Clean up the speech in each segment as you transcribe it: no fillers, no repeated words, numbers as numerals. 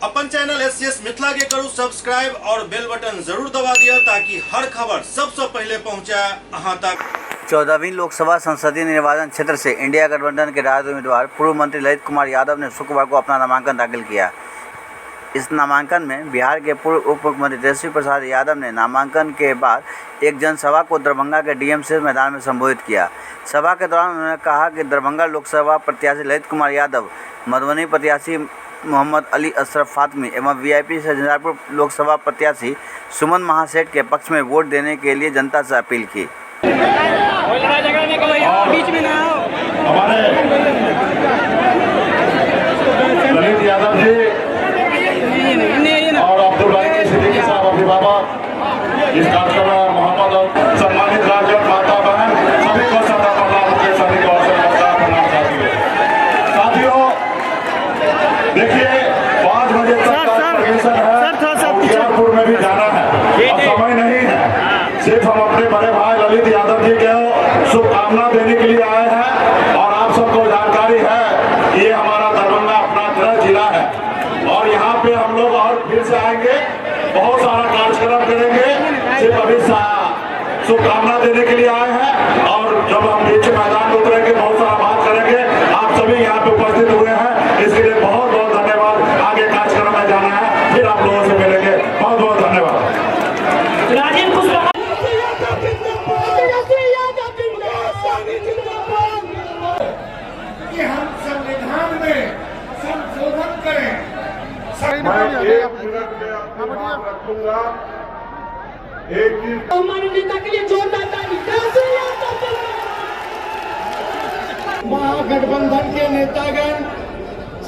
अपन channel SCS Mithila के करू subscribe और बेल बटन जरूर दबा दिया ताकि हर खबर सबसे पहले पहुंचा अहां तक। 14वीं लोकसभा संसदीय निर्वाचन क्षेत्र से इंडिया गठबंधन के राजद उम्मीदवार पूर्व मंत्री ललित कुमार यादव ने शुक्रवार को अपना नामांकन दाखिल किया। इस नामांकन में बिहार के पूर्व उप मुख्यमंत्री तेजस्वी प्रसाद यादव ने नामांकन के बाद एक जनसभा को दरभंगा के डीएमसीएच मैदान में संबोधित किया। सभा के दौरान उन्होंने कहा कि दरभंगा लोकसभा प्रत्याशी ललित कुमार यादव, मधुबनी प्रत्याशी मोहम्मद अली अशरफ फातमी एवं वीआईपी से झंझारपुर लोकसभा प्रत्याशी सुमन महासेठ के पक्ष में वोट देने के लिए जनता से अपील की। हमारे ललित यादव जी और अब्दुल भाई के सिद्दीकी साहब अभिभावक इस कार्यक्रम में मोहम्मद और सम्मानित राज्य और माता बहन सभी को सरदार प्रणाम के सभी को प्रणाम साथियों। देखिए 5 बजे तक का परमिशन है, होशियारपुर में भी जाना है और समय नहीं है। सिर्फ हम अपने बड़े भाई ललित यादव जी के शुभकामना देने के लिए आए हैं और आप सबको जानकारी है ये हमारा दरभंगा अपना गृह जिला है और यहाँ पे हम लोग और फिर से आएंगे, बहुत सारा कार्यक्रम करेंगे। सिर्फ अभी शुभकामना देने के लिए आए हैं और जब हम बीच मैदान में उतरेंगे बहुत सारा बात करेंगे। आप सभी यहाँ पे उपस्थित हुए हैं, इसके लिए बहुत बहुत धन्यवाद। आगे कार्यक्रम में जाना है, फिर आप लोगों से मिलेंगे। बहुत बहुत धन्यवाद। हम संविधान में संशोधन करें। मैं 1 मिनट में अपनी बात रखूंगा। एक चीज हमारे नेता के लिए जोरदार ताली। महागठबंधन के नेतागण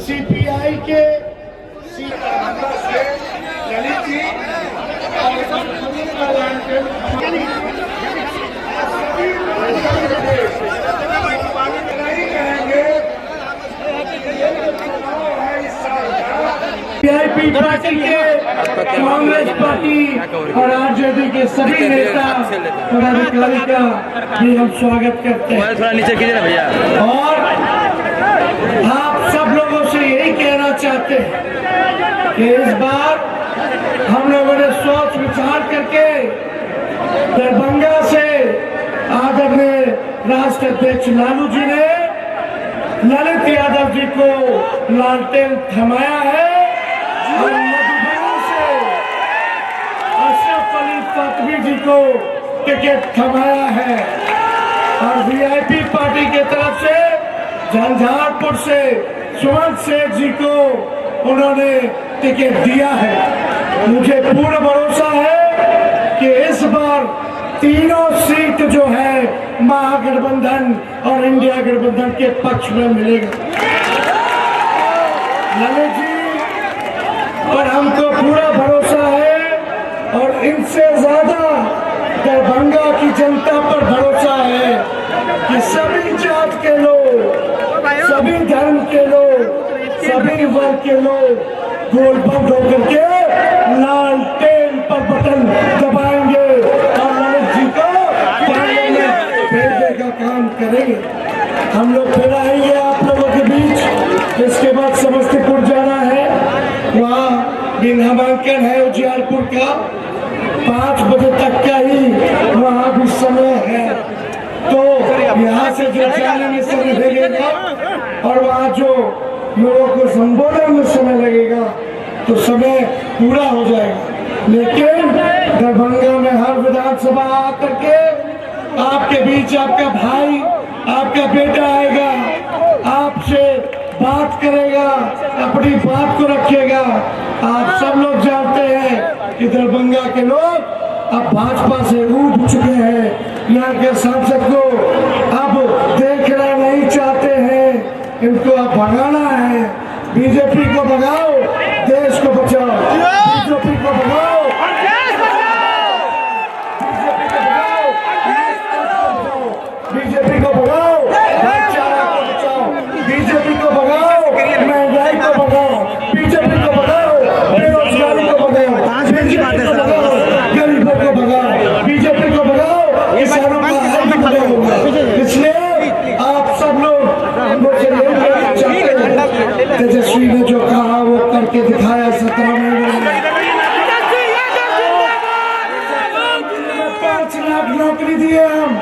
सीपीआई के ललित जी वीआईपी पार्टी के, कांग्रेस पार्टी और आरजेडी के सभी नेता पदाधिकारी का भी हम स्वागत करते हैं। थोड़ा नीचे कीजिए ना भैया। और आप सब लोगों से यही कहना चाहते हैं कि इस बार हम लोगों ने सोच विचार करके दरभंगा से आदरणीय राष्ट्रीय अध्यक्ष लालू जी ने ललित यादव जी को लालटेन थमाया है और मधुबनी से अशरफ अली फातमी जी को टिकट थमाया है और वीआईपी पार्टी के तरफ से झंझारपुर से सुमन सेठ जी को उन्होंने टिकट दिया है। मुझे पूर्ण भरोसा है कि इस बार तीनों सीट जो है महागठबंधन और इंडिया गठबंधन के पक्ष में मिलेगा। ललित जी पर हमको पूरा भरोसा है और इनसे ज्यादा दरभंगा की जनता पर भरोसा है कि सभी जात के लोग, सभी धर्म के लोग, सभी वर्ग के लोग गोलबंद होकर के लालटेन पर बटन दबाएंगे और ललित जी को पार्लियामेंट भेजने का काम करेंगे। हम लोग फिर आएंगे आप लोगों के बीच। इसके बाद समस्तीपुर जाना है, वहाँ भी नामांकन है उजियारपुर का। 5 बजे तक का ही वहाँ भी समय है, तो यहाँ से जो जाने में समय लगेगा और वहाँ जो लोगों को संबोधन में समय लगेगा तो समय पूरा हो जाएगा। लेकिन दरभंगा में हर विधानसभा आकर के आपके बीच आपका भाई, आपका बेटा आएगा, आपसे बात करेगा, अपनी बात को रखेगा। आप सब लोग जानते हैं कि दरभंगा के लोग अब भाजपा से उठ चुके हैं। यहाँ के सांसद को अब देखना नहीं चाहते हैं, इनको अब भगाना है। बीजेपी को भगाओ, देश को बचाओ। बीजेपी को भगाओ, बीजेपी को भगाओ, भाईचारा को बचाओ। बीजेपी को भगाओ, महंगाई को भगाओ। बीजेपी को भगाओ, बेरोजगारी को भगाओ। बीजेपी को भगाओ, गरीबों को भगाओ। बीजेपी को भगाओ, किसानों का हक भगाओ। इसलिए आप सब लोग मुझे तेजस्वी ने जो कहा वो करके है 17 महीने 5 लाख नौकरी दिए हम,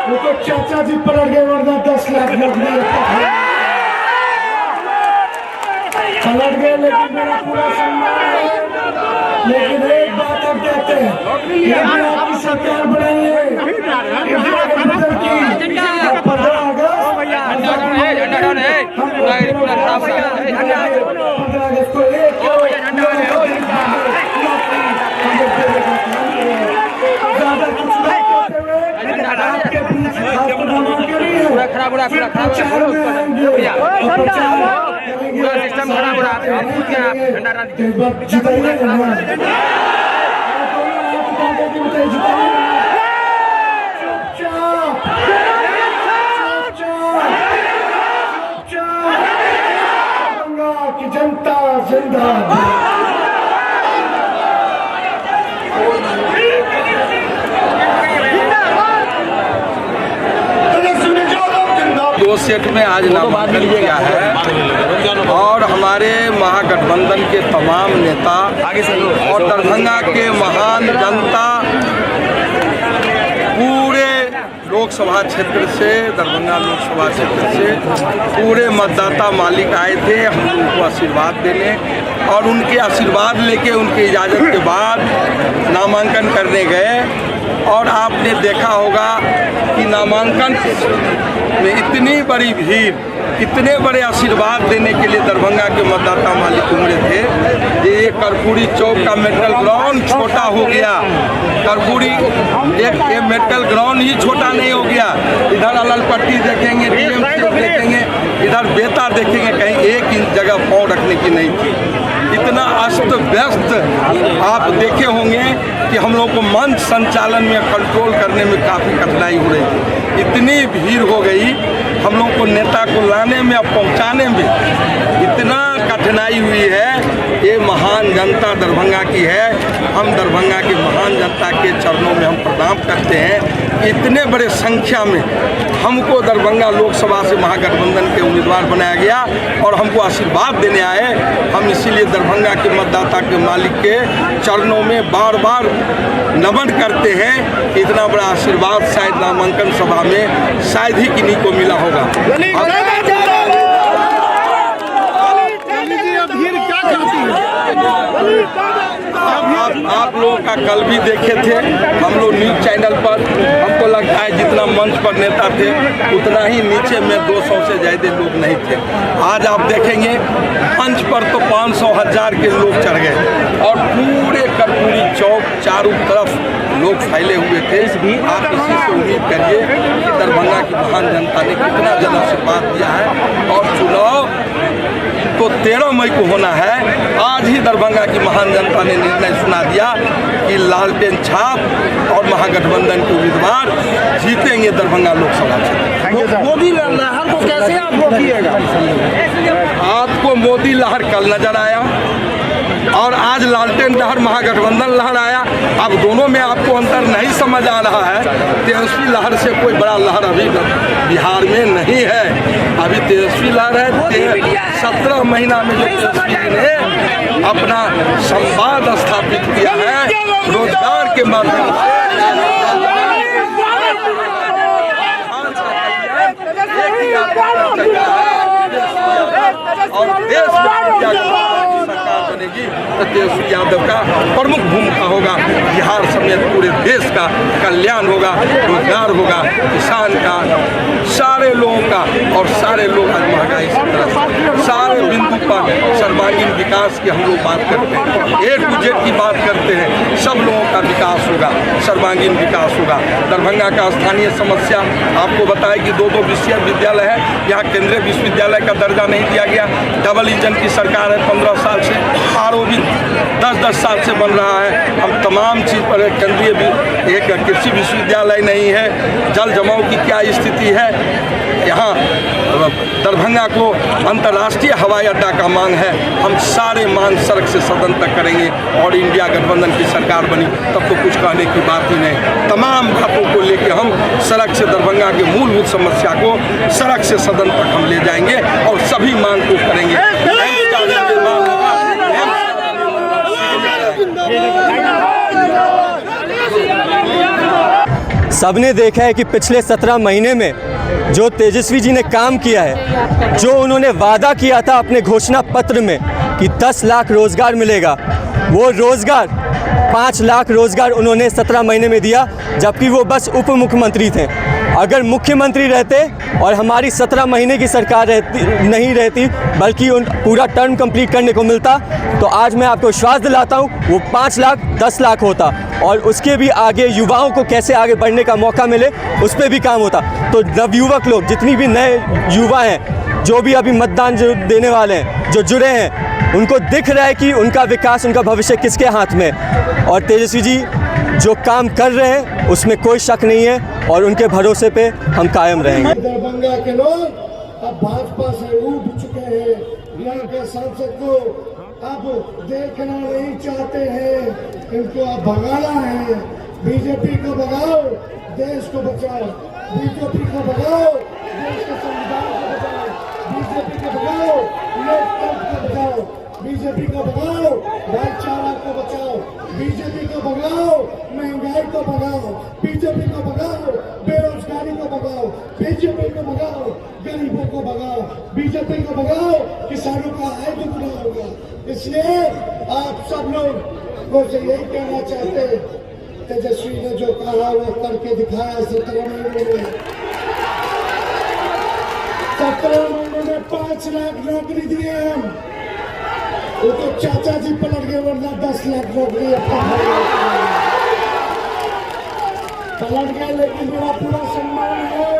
वो तो चाचा जी पलट गए, वरना 10 लाख नौकरी पलट गए। लेकिन मेरा पूरा सम्मान है। लेकिन एक बात हम कहते हैं, यदि आपकी सरकार बनाइए इंडिया गठबंधन की 15 अगस्त को 1 करोड़ ज्यादा कुछ नहीं कहते हुए आपके बीच हाथ बढ़ाना के लिए प्रचार में आएंगे और प्रचार जिताइए की जनता जिंदाबाद। दो सेट में आज नामांकन किया है और हमारे महागठबंधन के तमाम नेता और दरभंगा के महान जनता पूरे लोकसभा क्षेत्र से, दरभंगा लोकसभा क्षेत्र से पूरे मतदाता मालिक आए थे हम लोगों को आशीर्वाद देने, और उनके आशीर्वाद लेके उनकी इजाज़त के बाद नामांकन करने गए। और आपने देखा होगा कि नामांकन में इतनी बड़ी भीड़, इतने बड़े आशीर्वाद देने के लिए दरभंगा के मतदाता मालिक उमड़े थे। ये कर्पूरी चौक का मेडिकल ग्राउंड छोटा हो गया, कर्पूरी एक मेडिकल ग्राउंड ही छोटा नहीं हो गया। इधर अललपट्टी देखेंगे, DMC देखेंगे, इधर बेता देखेंगे, कहीं एक इंच जगह पाँव रखने की नहीं थी। इतना अस्त व्यस्त आप देखे होंगे कि हम लोग को मंच संचालन में कंट्रोल करने में काफ़ी कठिनाई हो रही थी। इतनी भीड़ हो गई, हम लोग को नेता को लाने में और पहुंचाने में इतना कठिनाई हुई है। ये महान जनता दरभंगा की है। हम दरभंगा की महान जनता के चरणों में हम प्रणाम करते हैं। इतने बड़े संख्या में हमको दरभंगा लोकसभा से महागठबंधन के उम्मीदवार बनाया गया और हमको आशीर्वाद देने आए। हम इसीलिए दरभंगा के मतदाता के मालिक के चरणों में बार बार नमन करते हैं। इतना बड़ा आशीर्वाद शायद नामांकन सभा में शायद ही किन्हीं को मिला होगा। आप लोगों का कल भी देखे थे हम लोग न्यूज़ चैनल पर। हमको लगता है जितना मंच पर नेता थे उतना ही नीचे में 200 से ज़्यादा लोग नहीं थे। आज आप देखेंगे मंच पर तो 500,000 के लोग चढ़ गए और पूरे कर्पूरी चौक चारों तरफ लोग फैले हुए थे। आप इसी से उम्मीद करिए कि दरभंगा की महान जनता ने कितना जन आशीर्वाद दिया है। और चुनाव तो 13 मई को होना है। आज ही दरभंगा की महान जनता ने निर्णय सुना दिया कि लालटेन छाप और महागठबंधन के उम्मीदवार जीतेंगे दरभंगा लोकसभा क्षेत्र। मोदी लहर को कैसे आप रोकिएगा? आपको मोदी लहर कल नजर आया और आज लालटेन लहर महागठबंधन लहर आया। अब दोनों में आपको अंतर नहीं समझ आ रहा है। तेजस्वी लहर से कोई बड़ा लहर अभी बिहार में नहीं है। अभी तेजस्वी लहर है। 17 महीना में जो तेजस्वी ने अपना संवाद स्थापित किया है रोजगार के माध्यम से, और देश में सरकार बनेगी तो तेजस्वी यादव का प्रमुख भूमिका होगा। बिहार समेत पूरे देश का कल्याण होगा, रोजगार होगा, किसान का, सारे लोगों का। और सारे लोग आज महंगाई से तरफ सारे बिंदु पर सर्वांगीण विकास की हम लोग बात करते हैं, A to Z की बात करते हैं। सब लोगों का विकास होगा, सर्वांगीण विकास होगा। दरभंगा का स्थानीय समस्या आपको बताएं कि 2 विश्वविद्यालय है, यहाँ केंद्रीय विश्वविद्यालय का दर्जा नहीं दिया गया। डबल इंजन की सरकार है 15 साल से, RO भी 10-10 साल से बन रहा है। हम तमाम चीज़ पर केंद्रीय एक कृषि विश्वविद्यालय नहीं है। जल जमाव की क्या स्थिति है, यहाँ दरभंगा को अंतर्राष्ट्रीय हवाई अड्डा का मांग है। हम सारे मांग सड़क से सदन तक करेंगे और इंडिया गठबंधन की सरकार बनी तब तो कुछ कहने की बात ही नहीं। तमाम बातों को लेकर हम सड़क से दरभंगा के मूलभूत समस्या को सड़क से सदन तक हम ले जाएंगे और सभी मांग को करेंगे। सबने देखा है कि पिछले 17 महीने में जो तेजस्वी जी ने काम किया है, जो उन्होंने वादा किया था अपने घोषणा पत्र में कि 10 लाख रोज़गार मिलेगा, वो रोज़गार 5 लाख रोज़गार उन्होंने 17 महीने में दिया, जबकि वो बस उप मुख्यमंत्री थे। अगर मुख्यमंत्री रहते और हमारी 17 महीने की सरकार नहीं रहती, बल्कि उन पूरा टर्म कंप्लीट करने को मिलता, तो आज मैं आपको विश्वास दिलाता हूँ वो 5 लाख 10 लाख होता, और उसके भी आगे युवाओं को कैसे आगे बढ़ने का मौका मिले उस पर भी काम होता। तो नवयुवक लोग, जितनी भी नए युवा हैं, जो भी अभी मतदान जो देने वाले हैं, जो जुड़े हैं, उनको दिख रहा है कि उनका विकास, उनका भविष्य किसके हाथ में है। और तेजस्वी जी जो काम कर रहे हैं उसमें कोई शक नहीं है, और उनके भरोसे पे हम कायम रहेंगे। दरभंगा के लोग अब भाजपा से उठ चुके हैं। यहाँ के सांसद को अब देखना नहीं चाहते हैं, इनको अब भगाना है। बीजेपी को भगाओ, देश को बचाओ। बीजेपी को भगाओ, देश के संविधान को बचाओ। बीजेपी को भगाओ, लोकतंत्र को बचाओ। बीजेपी को भगाओ, भाईचारा को बचाओ। बीजेपी को भगाओ, महंगाई को भगाओ। बीजेपी को भगाओ, बेरोजगारी को भगाओ। बीजेपी को भगाओ, गरीबों को भगाओ। बीजेपी को भगाओ, किसानों का आय दुगना होगा। इसलिए आप सब लोग को से यही कहना चाहते, तेजस्वी ने जो कहा वो करके दिखाया। 17 महीने में 5 लाख नौकरी दिए हम। वो तो चाचा जी पलट गए, वरना 10 लाख नौकरी पलट गए। लेकिन मेरा पूरा सम्मान है।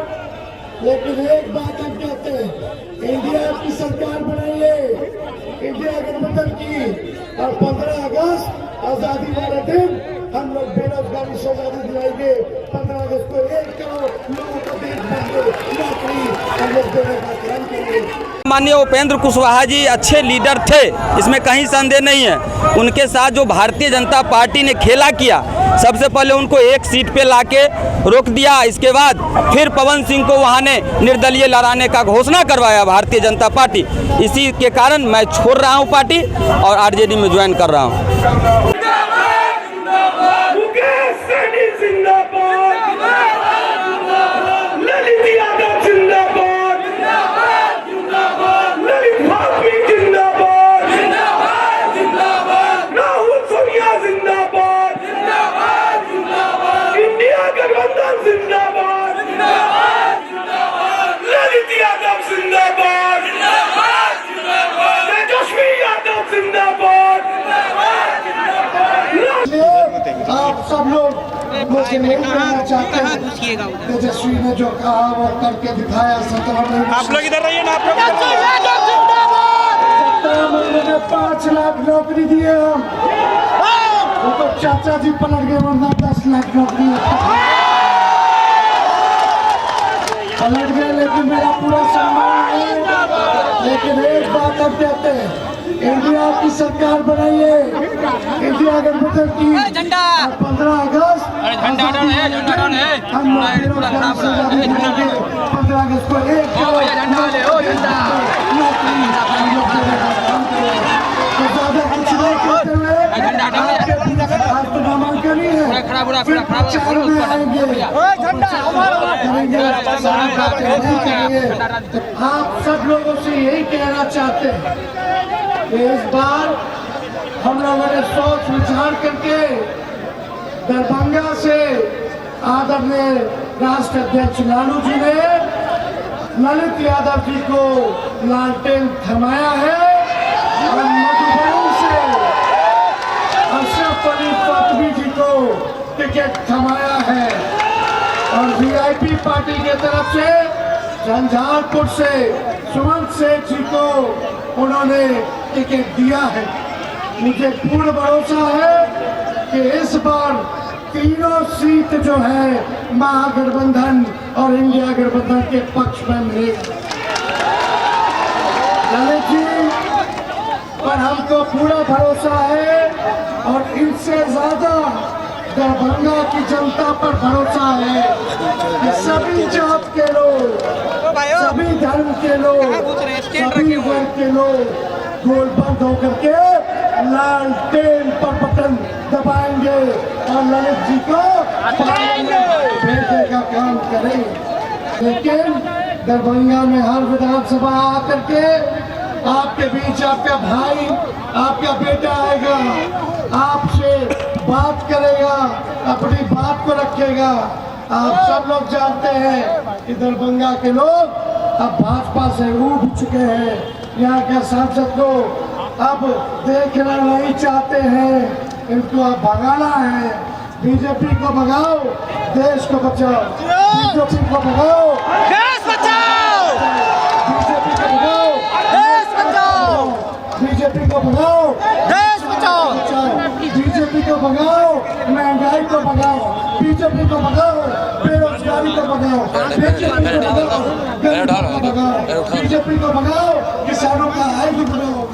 लेकिन एक बात हम कहते हैं, इंडिया की सरकार बनाइए, इंडिया गठबंधन की, और 15 अगस्त आजादी वाले दिन हम लोग बेरोजगारी से आजादी दिलाएंगे। 15 अगस्त को 1 करोड़ लोगों को नौकरी हम लोग देने का काम करेंगे। माननीय उपेंद्र कुशवाहा जी अच्छे लीडर थे, इसमें कहीं संदेह नहीं है। उनके साथ जो भारतीय जनता पार्टी ने खेला किया, सबसे पहले उनको एक सीट पे लाके रोक दिया, इसके बाद फिर पवन सिंह को वहां ने निर्दलीय लड़ाने का घोषणा करवाया भारतीय जनता पार्टी। इसी के कारण मैं छोड़ रहा हूं पार्टी और आरजेडी में ज्वाइन कर रहा हूं। आप सब लोग मुझे नहीं कहना चाहते, तेजस्वी ने जो कहा वो करके दिखाया। 17 महीने आप लोग इधर रहिए ना, आप लोग 17 महीने में 5 लाख नौकरी दिए हम। वो तो चाचा जी पलट गए, वरना 10 लाख नौकरी पलट गए। लेकिन मेरा पूरा सम्मान है। लेकिन एक बात हम कहते हैं, इंडिया की सरकार बनाइए, इंडिया गठबंधन की, और 15 अगस्त हम लोग बेरोजगारी से आजादी दिलाएंगे। 15 अगस्त को 1 करोड़ नौकरी हम लोग देने का काम करेंगे। तो ज्यादा कुछ नहीं कहते हुए आज तो नामांकन ही है, फिर प्रचार में आएंगे, आप सब लोगों से यही कहना चाहते हैं कि इस बार हम लोगों ने सोच विचार करके दरभंगा से आदरणीय राष्ट्र अध्यक्ष लालू जी ने ललित यादव जी को लालटेन थमाया है, और मधुबनी से अशरफ अली फातमी जी को टिकट थमाया है, और वीआईपी पार्टी के तरफ से झंझारपुर से सुमंत सेठ जी को उन्होंने टिकट दिया है। मुझे पूर्ण भरोसा है कि इस बार तीनों सीट जो है महागठबंधन और इंडिया गठबंधन के पक्ष में मिलेगी। ललित जी पर हमको पूरा भरोसा है, और इनसे ज्यादा दरभंगा की जनता पर भरोसा है कि सभी जात के लोग, सभी धर्म के लोग, सभी वर्ग के लोग गोल बंद होकर के लालटेन पर बटन दबाएंगे और ललित जी को भेजने का काम करें। लेकिन दरभंगा में हर विधानसभा आकर के आपके बीच आपका भाई, आपका बेटा आएगा, आपसे बात करेगा, अपनी बात को रखेगा। आप सब लोग जानते हैं कि दरभंगा के लोग अब भाजपा से उठ चुके हैं। यहाँ के सांसद को अब देखना नहीं चाहते हैं, इनको अब भगाना है। बीजेपी को भगाओ, देश को बचाओ। बीजेपी को भगाओ, देश बचाओ। बीजेपी को भगाओ, देश बचाओ। बीजेपी को भगाओ, देश बचाओ। बीजेपी को भगाओ, महंगाई को भगाओ, बीजेपी को भगाओ, बेरोजगारी को भगाओ, बीजेपी को भगाओ, गरीबों को भगाओ, बीजेपी को भगाओ, किसानों का आय को भगाओ।